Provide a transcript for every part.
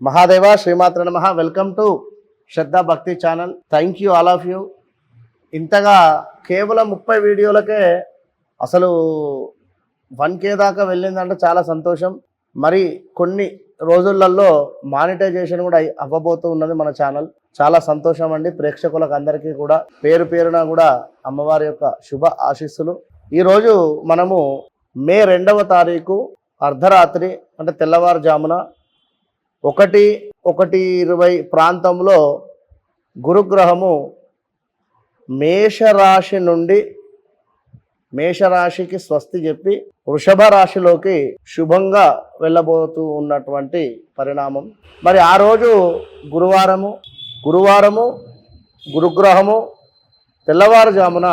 మహాదేవ శ్రీమాత్ర నమః. Welcome to శ్రద్ధా భక్తి channel. Thank you all of you. ఇంతగా కేవలం 30 వీడియోలకే అసలు 1K దాకా వెళ్ళిందంటే చాలా సంతోషం. మరి కొన్ని రోజులలో మానిటైజేషన్ కూడా అవ్వబోతూ ఉన్నది మన ఛానల్. చాలా సంతోషం అండి. ప్రేక్షకులకు అందరికీ కూడా పేరు పేరున కూడా అమ్మవారి యొక్క శుభ ఆశీస్సులు. ఈరోజు మనము మే 2వ తారీఖు అర్ధరాత్రి అంటే తెల్లవారుజామున 1:20 ప్రాంతంలో గురుగ్రహము మేషరాశి నుండి మేషరాశికి స్వస్తి చెప్పి వృషభ రాశిలోకి శుభంగా వెళ్ళబోతూ ఉన్నటువంటి పరిణామం. మరి ఆ రోజు గురువారము గురుగ్రహము తెల్లవారుజామున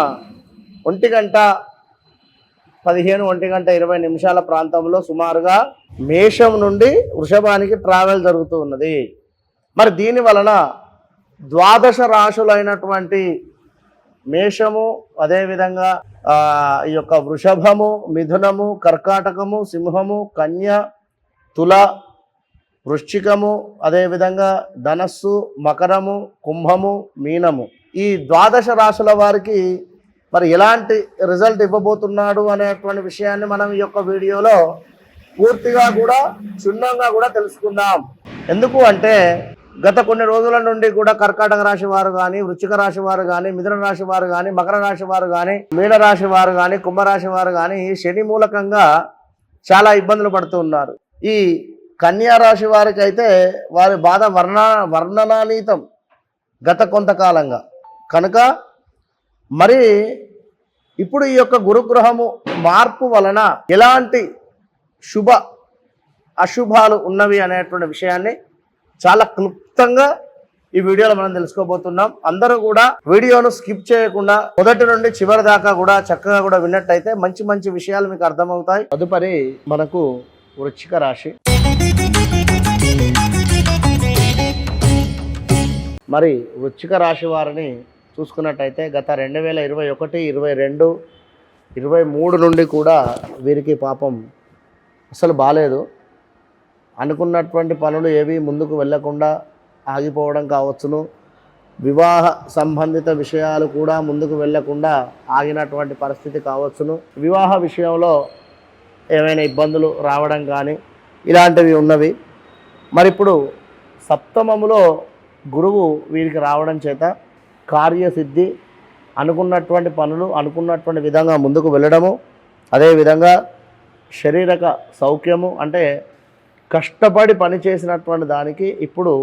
1:20 ప్రాంతంలో సుమారుగా మేషం నుండి వృషభానికి ట్రావెల్ జరుగుతూ ఉన్నది. మరి దీని వలన ద్వాదశ రాశులైనటువంటి మేషము, అదేవిధంగా ఈ యొక్క వృషభము, మిథునము, కర్కాటకము, సింహము, కన్య, తుల, వృశ్చికము, అదేవిధంగా ధనస్సు, మకరము, కుంభము, మీనము, ఈ ద్వాదశ రాశుల వారికి మరి ఎలాంటి రిజల్ట్ ఇవ్వబోతున్నాడు అనేటువంటి విషయాన్ని మనం ఈ యొక్క వీడియోలో పూర్తిగా కూడా క్షుణ్ణంగా కూడా తెలుసుకుందాం. ఎందుకు అంటే గత కొన్ని రోజుల నుండి కూడా కర్కాటక రాశి వారు కానీ, వృశ్చిక రాశి వారు కానీ, మిథున రాశి వారు కానీ, మకర రాశి వారు కానీ, మీనరాశి వారు కానీ, కుంభరాశి వారు కానీ శని మూలకంగా చాలా ఇబ్బందులు పడుతూ ఉన్నారు. ఈ కన్యా రాశి వారికి అయితే వారి బాధ వర్ణనాతీతం గత కొంతకాలంగా కనుక మరి ఇప్పుడు ఈ యొక్క గురుగ్రహము మార్పు వలన ఎలాంటి శుభ అశుభాలు ఉన్నవి అనేటువంటి విషయాన్ని చాలా క్లుప్తంగా ఈ వీడియోలో మనం తెలుసుకోబోతున్నాం. అందరూ కూడా వీడియోను స్కిప్ చేయకుండా మొదటి నుండి చివరి దాకా కూడా చక్కగా కూడా విన్నట్టయితే మంచి మంచి విషయాలు మీకు అర్థమవుతాయి. తదుపరి మనకు వృశ్చిక రాశి. మరి వృశ్చిక రాశి వారిని చూసుకున్నట్టయితే గత 2021, 22, 23 నుండి కూడా వీరికి పాపం అసలు బాలేదు. అనుకున్నటువంటి పనులు ఏవి ముందుకు వెళ్లకుండా ఆగిపోవడం కావచ్చును, వివాహ సంబంధిత విషయాలు కూడా ముందుకు వెళ్లకుండా ఆగినటువంటి పరిస్థితి కావచ్చును, వివాహ విషయంలో ఏమైనా ఇబ్బందులు రావడం కానీ ఇలాంటివి ఉన్నవి. మరి ఇప్పుడు సప్తమములో గురువు వీరికి రావడం చేత కార్యసిద్ధి, అనుకున్నటువంటి పనులు అనుకున్నటువంటి విధంగా ముందుకు వెళ్ళడము, అదేవిధంగా శారీరక సౌఖ్యము, అంటే కష్టపడి పనిచేసినటువంటి దానికి ఇప్పుడు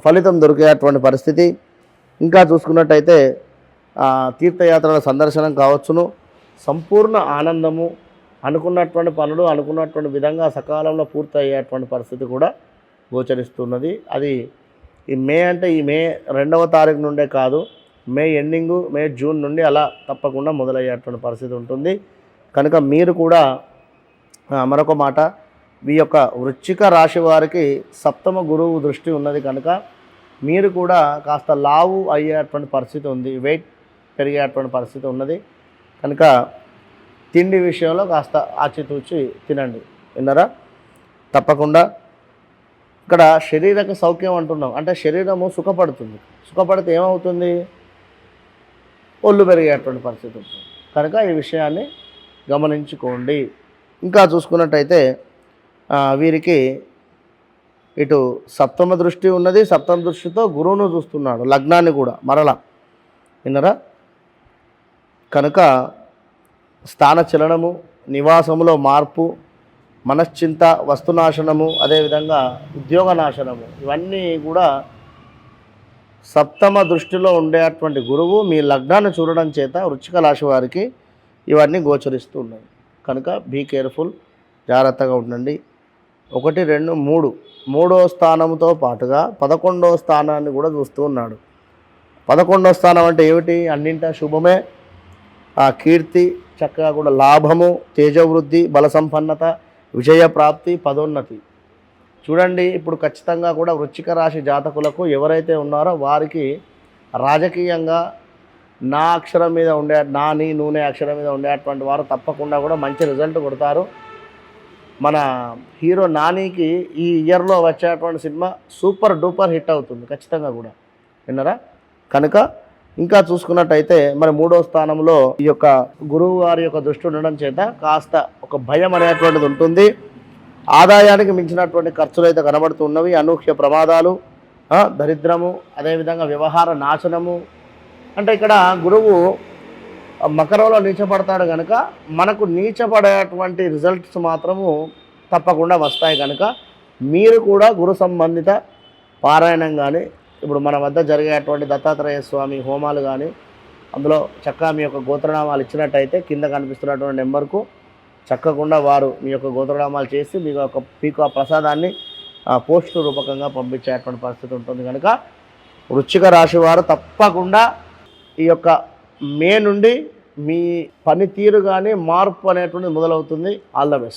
ఫలితం దొరికేటువంటి పరిస్థితి. ఇంకా చూసుకున్నట్టయితే తీర్థయాత్రల సందర్శనం కావచ్చును, సంపూర్ణ ఆనందము, అనుకున్నటువంటి పనులు అనుకున్నటువంటి విధంగా సకాలంలో పూర్తి అయ్యేటువంటి పరిస్థితి కూడా గోచరిస్తున్నది. అది ఈ మే 2వ తారీఖు నుండే కాదు, మే ఎండింగు, మే జూన్ నుండి అలా తప్పకుండా మొదలయ్యేటువంటి పరిస్థితి ఉంటుంది. కనుక మీరు కూడా మరొక మాట, ఈ యొక్క వృశ్చిక రాశి వారికి సప్తమ గురువు దృష్టి ఉన్నది కనుక మీరు కూడా కాస్త లావు అయ్యేటువంటి పరిస్థితి ఉంది, వెయిట్ పెరిగేటువంటి పరిస్థితి ఉన్నది. కనుక తిండి విషయంలో కాస్త ఆచితూచి తినండి. విన్నారా? తప్పకుండా. ఇక్కడ శారీరక సౌఖ్యం అంటున్నాం అంటే శరీరము సుఖపడుతుంది. సుఖపడితే ఏమవుతుంది? ఒళ్ళు పెరిగేటువంటి పరిస్థితి ఉంటుంది. కనుక ఈ విషయాన్ని గమనించుకోండి. ఇంకా చూసుకున్నట్టయితే వీరికి ఇటు సప్తమ దృష్టి ఉన్నది, సప్తమ దృష్టితో గురువును చూస్తున్నాడు, లగ్నాన్ని కూడా మరలా. విన్నరా? కనుక స్థాన చలనము, నివాసములో మార్పు, మనశ్చింత, వస్తునాశనము, అదేవిధంగా ఉద్యోగ నాశనము, ఇవన్నీ కూడా సప్తమ దృష్టిలో ఉండేటువంటి గురువు మీ లగ్నాన్ని చూడడం చేత వృశ్చిక రాశి వారికి ఇవన్నీ గోచరిస్తూ ఉన్నాయి. కనుక బీ కేర్ఫుల్, జాగ్రత్తగా ఉండండి. 1, 2, 3 మూడో స్థానంతో పాటుగా 11వ స్థానాన్ని కూడా చూస్తూ ఉన్నాడు. 11వ స్థానం అంటే ఏమిటి? అన్నింటా శుభమే. ఆ కీర్తి, చక్కగా కూడా లాభము, తేజవృద్ధి, బల సంపన్నత, విజయ ప్రాప్తి, పదోన్నతి. చూడండి, ఇప్పుడు ఖచ్చితంగా కూడా వృశ్చిక రాశి జాతకులకు ఎవరైతే ఉన్నారో వారికి రాజకీయంగా నా అక్షరం మీద ఉండే, నీ నూనె అక్షరం మీద ఉండేటువంటి వారు తప్పకుండా కూడా మంచి రిజల్ట్ కొడతారు. మన హీరో నానికి ఈ ఇయర్లో వచ్చేటువంటి సినిమా సూపర్ డూపర్ హిట్ అవుతుంది ఖచ్చితంగా కూడా, విన్నారా? కనుక ఇంకా చూసుకున్నట్టయితే మరి 3వ స్థానంలో ఈ యొక్క గురువు గారి యొక్క దృష్టి ఉండడం చేత కాస్త ఒక భయం అనేటువంటిది ఉంటుంది. ఆదాయానికి మించినటువంటి ఖర్చులు అయితే కనబడుతున్నవి. అనూహ్య ప్రమాదాలు, దరిద్రము, అదేవిధంగా వ్యవహార నాశనము. అంటే ఇక్కడ గురువు మకరంలో నీచపడతాడు కనుక మనకు నీచపడేటువంటి రిజల్ట్స్ మాత్రము తప్పకుండా వస్తాయి. కనుక మీరు కూడా గురు సంబంధిత పారాయణం కానీ, ఇప్పుడు మన వద్ద జరిగేటువంటి దత్తాత్రేయ స్వామి హోమాలు కానీ, అందులో చక్కగా మీ యొక్క గోత్రనామాలు ఇచ్చినట్టయితే కింద కనిపిస్తున్నటువంటి నెంబర్కు చక్కకుండా వారు మీ యొక్క గోత్రనామాలు చేసి మీకు ఆ ప్రసాదాన్ని పోస్టు రూపకంగా పంపించేటువంటి పరిస్థితి ఉంటుంది. కనుక వృశ్చిక రాశి వారు తప్పకుండా ఈ యొక్క మే నుండి మీ పనితీరు కానీ మార్పు అనేటువంటిది మొదలవుతుంది. All the best.